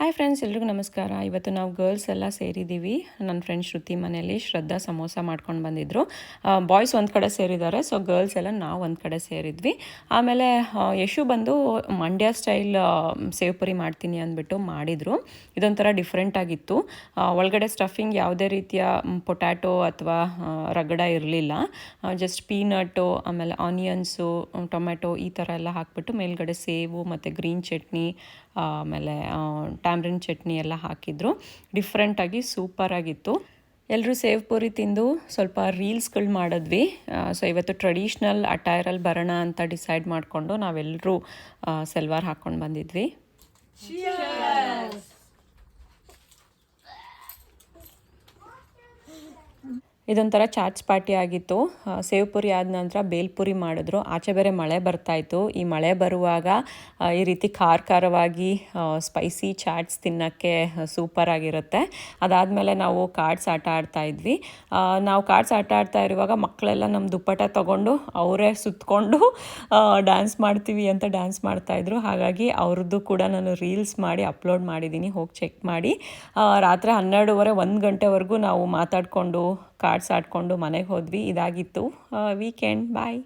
Hi friends, ಎಲ್ರಿಗೂ ನಮಸ್ಕಾರ. ಇವತ್ತು ನಾವು ಗರ್ಲ್ಸ್ ಎಲ್ಲ ಸೇರಿದ್ದೀವಿ. ನನ್ನ ಫ್ರೆಂಡ್ ಶ್ರುತಿ ಮನೆಯಲ್ಲಿ ಶ್ರದ್ಧಾ ಸಮೋಸ ಮಾಡ್ಕೊಂಡು ಬಂದಿದ್ದರು. ಬಾಯ್ಸ್ ಒಂದು ಕಡೆ ಸೇರಿದ್ದಾರೆ, ಸೊ ಗರ್ಲ್ಸ್ ಎಲ್ಲ ನಾವು ಒಂದು ಕಡೆ ಸೇರಿದ್ವಿ. ಆಮೇಲೆ ಯಶು ಬಂದು ಮಂಡ್ಯ ಸ್ಟೈಲ್ ಸೇವ್ ಪುರಿ ಮಾಡ್ತೀನಿ ಅಂದ್ಬಿಟ್ಟು ಮಾಡಿದರು. ಇದೊಂಥರ ಡಿಫ್ರೆಂಟಾಗಿತ್ತು. ಒಳಗಡೆ ಸ್ಟಫಿಂಗ್ ಯಾವುದೇ ರೀತಿಯ ಪೊಟ್ಯಾಟೊ ಅಥವಾ ರಗಡ ಇರಲಿಲ್ಲ. ಜಸ್ಟ್ ಪೀನಟ್ಟು, ಆಮೇಲೆ ಆನಿಯನ್ಸು, ಟೊಮೆಟೊ ಈ ಥರ ಎಲ್ಲ ಹಾಕ್ಬಿಟ್ಟು ಮೇಲ್ಗಡೆ ಸೇವು ಮತ್ತು ಗ್ರೀನ್ ಚಟ್ನಿ, ಆಮೇಲೆ ಟ್ಯಾಮ್ರಿನ್ ಚಟ್ನಿ ಎಲ್ಲ ಹಾಕಿದ್ರು. ಡಿಫ್ರೆಂಟಾಗಿ ಸೂಪರಾಗಿತ್ತು. ಎಲ್ಲರೂ ಸೇವ್ ಪೂರಿ ತಿಂದು ಸ್ವಲ್ಪ ರೀಲ್ಸ್ಗಳು ಮಾಡಿದ್ವಿ. ಸೊ ಇವತ್ತು ಟ್ರೆಡಿಷ್ನಲ್ ಅಟೈರಲ್ಲಿ ಬರೋಣ ಅಂತ ಡಿಸೈಡ್ ಮಾಡಿಕೊಂಡು ನಾವೆಲ್ಲರೂ ಸಲ್ವಾರ್ ಹಾಕ್ಕೊಂಡು ಬಂದಿದ್ವಿ. ಇದೊಂಥರ ಚಾಟ್ಸ್ ಪಾರ್ಟಿ ಆಗಿತ್ತು. ಸೇವ್ ಪುರಿ ಆದ ನಂತರ ಬೇಲ್ಪುರಿ ಮಾಡಿದ್ರು. ಆಚೆ ಬೇರೆ ಮಳೆ ಬರ್ತಾಯಿತ್ತು. ಈ ಮಳೆ ಬರುವಾಗ ಈ ರೀತಿ ಖಾರವಾಗಿ ಸ್ಪೈಸಿ ಚಾಟ್ಸ್ ತಿನ್ನೋಕ್ಕೆ ಸೂಪರಾಗಿರುತ್ತೆ. ಅದಾದಮೇಲೆ ನಾವು ಕಾರ್ಡ್ಸ್ ಆಟ ಆಡ್ತಾಯಿದ್ವಿ. ನಾವು ಕಾರ್ಡ್ಸ್ ಆಟ ಆಡ್ತಾ ಇರುವಾಗ ಮಕ್ಕಳೆಲ್ಲ ನಮ್ಮ ದುಪ್ಪಟ ತೊಗೊಂಡು ಅವರೇ ಸುತ್ತಕೊಂಡು ಡ್ಯಾನ್ಸ್ ಮಾಡ್ತೀವಿ ಅಂತ ಡ್ಯಾನ್ಸ್ ಮಾಡ್ತಾಯಿದ್ರು. ಹಾಗಾಗಿ ಅವ್ರದ್ದು ಕೂಡ ನಾನು ರೀಲ್ಸ್ ಮಾಡಿ ಅಪ್ಲೋಡ್ ಮಾಡಿದ್ದೀನಿ, ಹೋಗಿ ಚೆಕ್ ಮಾಡಿ. ರಾತ್ರಿ 12:30 1 ಗಂಟೆವರೆಗೂ ನಾವು ಮಾತಾಡಿಕೊಂಡು ಕಾರ್ಡ್ಸ್ ಆಡಿಕೊಂಡು ಮನೆಗೆ ಹೋದ್ವಿ. ಇದಾಗಿತ್ತು ವೀಕೆಂಡ್. ಬಾಯ್.